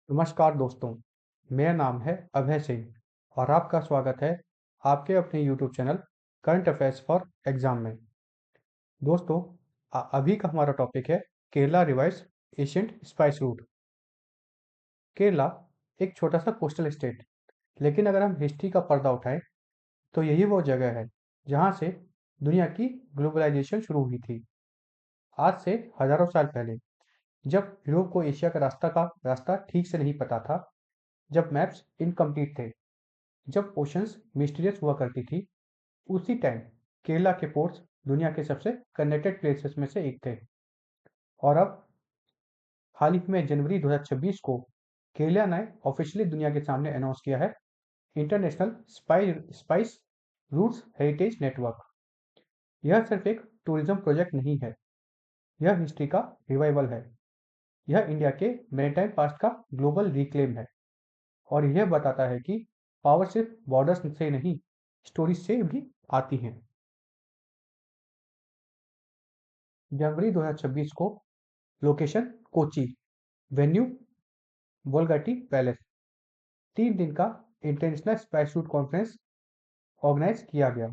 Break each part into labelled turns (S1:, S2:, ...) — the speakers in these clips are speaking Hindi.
S1: नमस्कार दोस्तों, मेरा नाम है अभय सिंह और आपका स्वागत है आपके अपने YouTube channel current affairs for exam में। दोस्तों, अभी का हमारा टॉपिक है Kerala revise ancient spice route. Kerala एक छोटा सा कोस्टल स्टेट, लेकिन अगर हम हिस्ट्री का पर्दा उठाएं तो यही वो जगह है जहां से दुनिया की ग्लोबलाइजेशन शुरू हुई थी। आज से हजारों साल पहले, जब यूरोप को एशिया का रास्ता ठीक से नहीं पता था, जब मैप्स इनकम्प्लीट थे, जब ओशंस मिस्टीरियस हुआ करती थी, उसी टाइम केरला के पोर्ट्स दुनिया के सबसे कनेक्टेड प्लेसेस में से एक थे। और अब हाल ही में जनवरी 2026 को केरला ने ऑफिशियली दुनिया के सामने अनाउंस किया है international spice routes heritage network. यह सिर्फ एक टूरिज्म प्रोजेक्ट नहीं है, यह हिस्ट्री का रिवाइवल है। यह इंडिया के मैरीटाइम पास्ट का ग्लोबल रिक्लेम है और यह बताता है कि पावर सिर्फ बॉर्डर्स से नहीं, स्टोरीज से भी आती हैं। जनवरी 2026 को location Kochi, venue Bolgatty palace. 3 दिन का international spice route conference organise किया गया।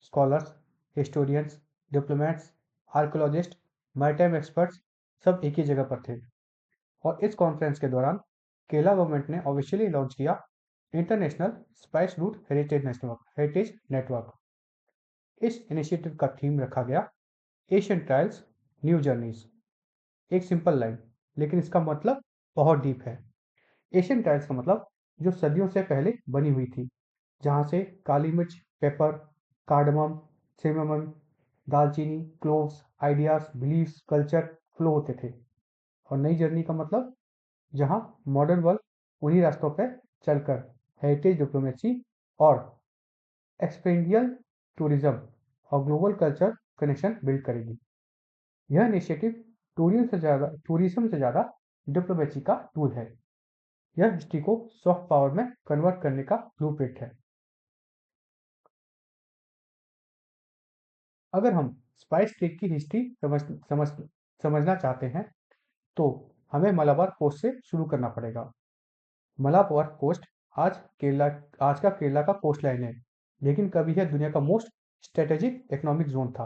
S1: Scholars, historians, diplomats, archaeologist, maritime experts सब एक ही जगह पर थे। और इस कॉन्फ्रेंस के दौरान केरला गवर्नमेंट ने ऑफिशियली लॉन्च किया international spice root heritage network. इस इनिशिएटिव का थीम रखा गया एशियन ट्रायल्स, न्यू जर्नीज। एक सिंपल लाइन, लेकिन इसका मतलब बहुत डीप है। एशियन टाइल्स का मतलब जो सदियों से पहले बनी हुई थी, जहाँ से काली मिर्च, पेपर, कार्डमम, सिनेमन, दालचीनी, cloves, ideas, beliefs, culture flow होते थे। और नई जर्नी का मतलब जहाँ मॉडर्न वर्ल्ड उन्हीं रास्तों पर चलकर हेरिटेज डिप्लोमेसी और एक्सपेरियंशियल टूरिज्म और ग्लोबल कल्चर कनेक्शन बिल्ड करेगी। यह इनिशिएटिव टूरिज्म से ज़्यादा डिप्लोमेसी का टूल है। यह हिस्ट्री को सॉफ्ट पावर में कन्वर्ट करने का ब्लूप्रिंट है। अगर हम स्पाइस ट्रेड की हिस्ट्री समझना चाहते हैं तो हमें मलाबार कोस्ट से शुरू करना पड़ेगा। मलाबार कोस्ट आज केरला आज का केरला का कोस्ट लाइन है, लेकिन कभी यह दुनिया का मोस्ट स्ट्रेटेजिक इकोनॉमिक जोन था।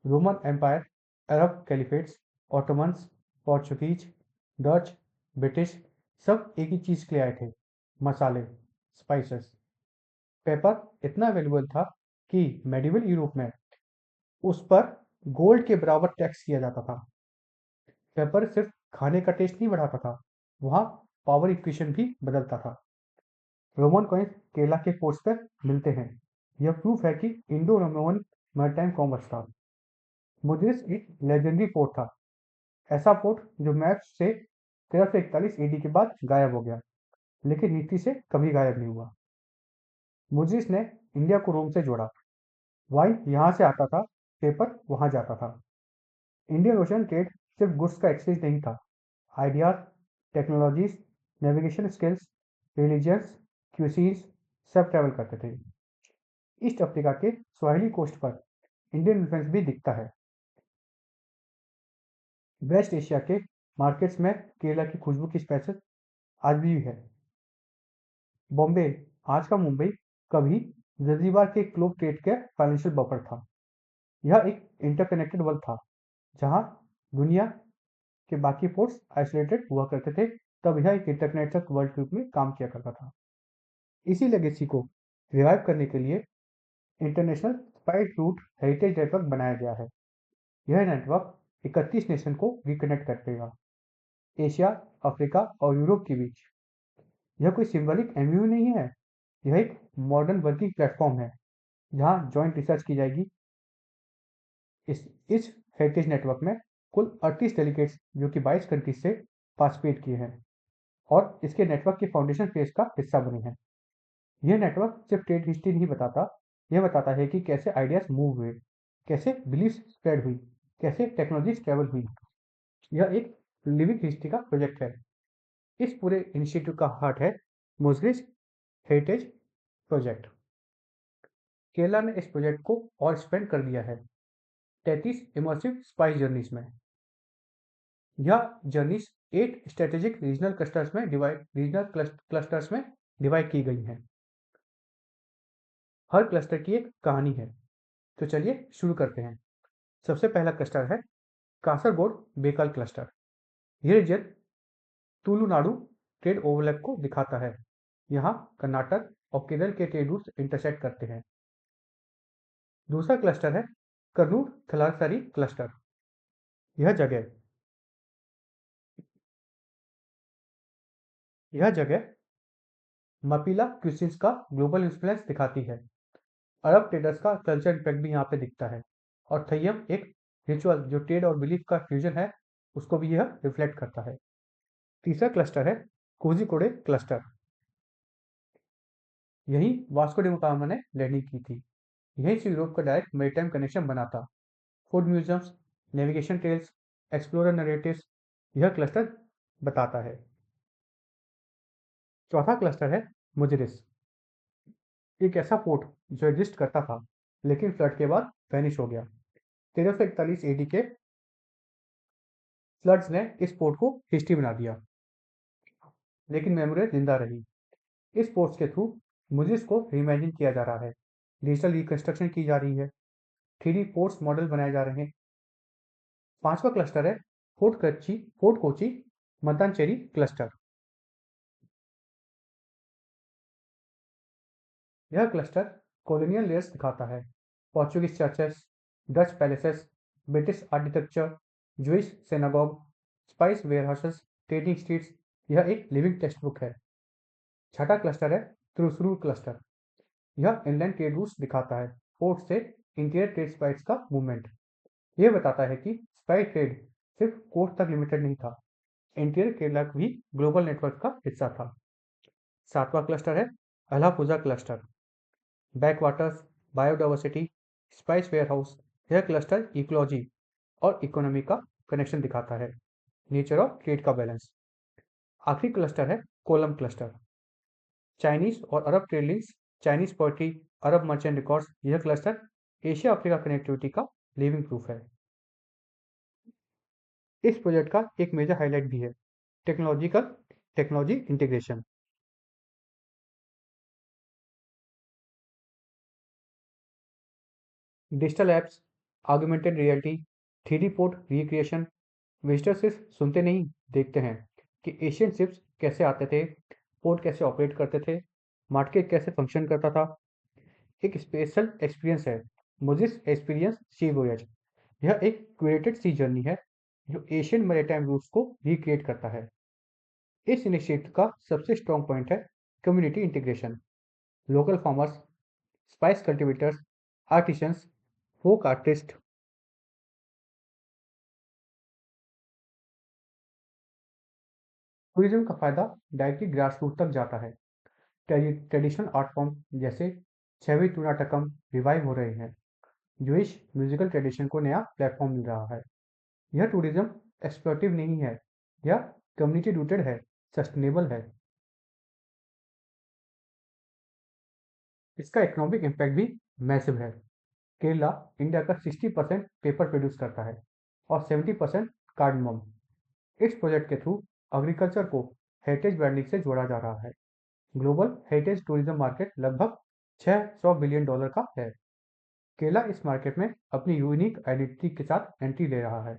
S1: रोमन एम्पायर, अरब कैलिफेट्स, ऑटोमन्स, पोर्चुगीज, डच, ब्रिटिश सब एक ही चीज़ के लिए आए थे, मसाले, स्पाइसेस। पेपर इतना वैल्यूबल था कि मेडिवल यूरोप में उस पर गोल्ड के बराबर टैक्स किया जाता था। पेपर सिर्फ खाने का टेस्ट नहीं बढ़ाता था, वहाँ पावर इक्वेशन भी बदलता था। रोमन कॉइन्स केरला के पोर्ट्स पर मिलते हैं। यह प्रूफ है कि इंडो रोमन मैरीटाइम कॉमर्स था। मुद्रिस एक लेजेंडरी पोर्ट था, ऐसा पोर्ट जो मैप से 1341 एडी के बाद गायब हो गया, लेकिन नीति से कभी गायब नहीं हुआ। मुद्रिस ने इंडिया को रोम से जोड़ा। वाइन यहाँ से आता था, पेपर वहाँ जाता था। इंडियन ओशन ट्रेड सिर्फ गुड्स का एक्सचेंज नहीं था, ideas, technologies, navigation skills, religions, cuisines सब ट्रैवल करते थे। ईस्ट अफ्रीका के स्वाहिली कोस्ट पर इंडियन इन्फ्लुएंस भी दिखता है। वेस्ट एशिया के मार्केट्स में केरला की खुशबू की स्पाइसेस आज भी है। बॉम्बे, आज का मुंबई, कभी जंजीबार के क्लोव ट्रेड के फाइनेंशियल बफर था। यह एक इंटरकनेक्टेड वर्ल्ड था, जहाँ दुनिया के बाकी पोर्ट्स आइसोलेटेड हुआ करते थे, तब यह एक इंटरकनेक्टेड वर्ल्ड के रूप में काम किया करता था। इसी लेगेसी को रिवाइव करने के लिए international spice root heritage network बनाया गया है। यह नेटवर्क 31 नेशन को रिकनेक्ट करेगा, एशिया, अफ्रीका और यूरोप के बीच। यह कोई सिंबॉलिक एमयू नहीं है, यह एक मॉडर्न वर्किंग प्लेटफॉर्म है जहां जॉइंट रिसर्च की जाएगी। इस हेरिटेज नेटवर्क में कुल 38 डेलीगेट्स जो कि 22 कंट्रीज से पार्टिसिपेट किए हैं और इसके नेटवर्क के फाउंडेशन फेज का हिस्सा बने हैं। यह नेटवर्क सिर्फ ट्रेड हिस्ट्री नहीं बताता, यह बताता है कि कैसे आइडियाज मूव हुए, कैसे बिलीफ स्प्रेड हुई, कैसे टेक्नोलॉजी ट्रेवल हुई। यह एक लिविंग हिस्ट्री का प्रोजेक्ट है। इस पूरे इनिशिएटिव का हार्ट है मुजरिस हेरिटेज प्रोजेक्ट। केरला ने इस प्रोजेक्ट को और स्पेंड कर दिया है 33 इमर्सिव स्पाइस जर्नीज में। यह जर्नीज 8 स्ट्रेटेजिक रीजनल क्लस्टर्स में डिवाइड की गई हैं। हर क्लस्टर की एक कहानी है। तो चलिए शुरू करते हैं। सबसे पहला क्लस्टर है कासरगोड बेकल क्लस्टर। ये रीजन तुलुनाडु ट्रेड ओवरलैप को दिखाता है। यहाँ कर्नाटक और केरल के ट्रेड रूट्स इंटरसेक्ट करते हैं। दूसरा क्लस्टर है कर्नूल थलासरी क्लस्टर। यह जगह मपीला क्यूसिन्स का ग्लोबल इन्फ्लुएंस दिखाती है। अरब ट्रेडर्स का कल्चर इम्पैक्ट भी यहाँ पे दिखता है। और थय्यम एक रिचुअल जो ट्रेड और बिलीफ का फ्यूजन है, उसको भी यह रिफ्लेक्ट करता है। तीसरा क्लस्टर है कोझिकोडे क्लस्टर। यही वास्को डी गामा ने लैंडिंग की थी। यहीं से यूरोप का डायरेक्ट मैरीटाइम कनेक्शन बना था। Food museums, navigation trails, explorer narratives यह क्लस्टर बताता है। चौथा क्लस्टर है मुजरिस। एक ऐसा पोर्ट जो एग्जिस्ट करता था लेकिन फ्लड के बाद वैनिश हो गया। 1341 एडी के फ्लड्स ने इस पोर्ट को हिस्ट्री बना दिया, लेकिन मेमोरी जिंदा रही। इस पोर्ट्स के थ्रू मुजिस को रीइमेजिन किया जा रहा है। डिजिटल रिकंस्ट्रक्शन की जा रही है। 3D पोर्ट्स मॉडल बनाए जा रहे हैं। पांचवा क्लस्टर है फोर्ट कोची मतांचेरी क्लस्टर। यह क्लस्टर कॉलोनियल लेयर्स दिखाता है। Portuguese churches, Dutch palaces, British architecture, Jewish synagogue, spice warehouses, trading streets यह एक लिविंग टेक्स्ट बुक है। छठा क्लस्टर है त्रिशूर क्लस्टर। यह इनलैंड ट्रेड रूट्स दिखाता है। पोर्ट से इंटीरियर ट्रेड स्पाइस का मूवमेंट। यह बताता है कि स्पाइस ट्रेड सिर्फ कोस्ट तक लिमिटेड नहीं था, इंटीरियर ट्रेड भी ग्लोबल नेटवर्क का हिस्सा था। सातवां क्लस्टर है Alappuzha cluster. Backwaters, biodiversity, spice warehouse यह क्लस्टर इकोलॉजी और इकोनॉमी का कनेक्शन दिखाता है। नेचर और ट्रेड का बैलेंस। आखिरी क्लस्टर है कोलम क्लस्टर। चाइनीज और अरब ट्रेड लिंक्स, चाइनीज पोइट्री, अरब मर्चेंट रिकॉर्ड्स यह क्लस्टर एशिया अफ्रीका कनेक्टिविटी का लिविंग प्रूफ है। इस प्रोजेक्ट का एक मेजर हाईलाइट भी है technology integration. Digital apps, augmented reality, 3D port recreation. Visitor सिर्फ सुनते नहीं, देखते हैं कि एशियन शिप्स कैसे आते थे, पोर्ट कैसे ऑपरेट करते थे, मार्केट कैसे फंक्शन करता था। एक स्पेशल एक्सपीरियंस है मुजिस एक्सपीरियंस सी वोयज। यह एक क्यूरेटेड सी जर्नी है जो एशियन मैरीटाइम रूट्स को रिक्रिएट करता है। इस इनिशिएटिव का सबसे स्ट्रॉन्ग पॉइंट है community integration. Local farmers, spice cultivators, artisans, folk artist. Tourism का फायदा डायरेक्टली ग्रास रूट तक जाता है। ट्रेडिशनल आर्ट फॉर्म जैसे छवी टूनाटकम रिवाइव हो रहे हैं। जूइश म्यूजिकल ट्रेडिशन को नया प्लेटफॉर्म मिल रहा है। यह टूरिज्म एक्सप्लोटिव नहीं है, यह कम्युनिटी रूटेड है, सस्टेनेबल है। इसका इकोनॉमिक इम्पैक्ट भी मैसिव है। केरला इंडिया का 60% पेपर प्रोड्यूस करता है और 70% कार्डमम। इस प्रोजेक्ट के थ्रू एग्रीकल्चर को हेरिटेज ब्रांडिंग से जोड़ा जा रहा है। ग्लोबल हेरिटेज टूरिज्म मार्केट लगभग $600 बिलियन का है। केरला इस मार्केट में अपनी यूनिक आइडेंटिटी के साथ एंट्री ले रहा है।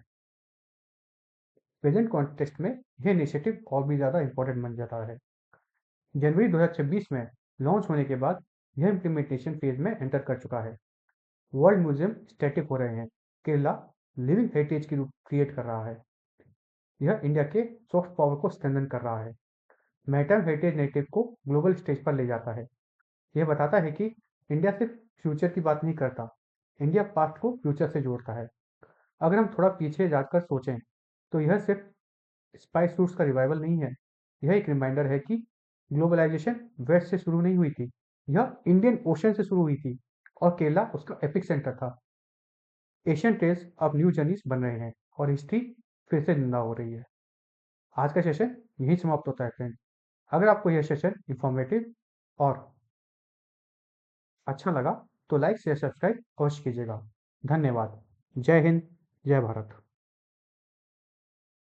S1: प्रेजेंट कॉन्टेक्स्ट में यह इनिशिएटिव और भी ज़्यादा इंपॉर्टेंट बन जाता है। जनवरी 2026 में लॉन्च होने के बाद यह इम्प्लीमेंटेशन फेज में एंटर कर चुका है। वर्ल्ड म्यूजियम स्टैटिक हो रहे हैं। केरला लिविंग हेरिटेज की रूप क्रिएट कर रहा है। यह इंडिया के सॉफ्ट पावर को स्ट्रेंथन कर रहा है। मैरीटाइम हेरिटेज नेरेटिव को ग्लोबल स्टेज पर ले जाता है। यह बताता है कि इंडिया सिर्फ फ्यूचर की बात नहीं करता, इंडिया पास्ट को फ्यूचर से जोड़ता है। अगर हम थोड़ा पीछे जाकर सोचें तो यह सिर्फ स्पाइस रूट्स का रिवाइवल नहीं है, यह एक रिमाइंडर है कि ग्लोबलाइजेशन वेस्ट से शुरू नहीं हुई थी, यह इंडियन ओशन से शुरू हुई थी और केरला उसका एपिक सेंटर था। एशियन ट्रेल्स अब न्यू जर्नीज बन रहे हैं और हिस्ट्री फिर से जिंदा हो रही है। आज का सेशन यही समाप्त होता है फ्रेंड। अगर आपको यह सेशन इंफॉर्मेटिव और अच्छा लगा तो लाइक शेयर सब्सक्राइब अवश्य कीजिएगा। धन्यवाद। जय हिंद, जय भारत।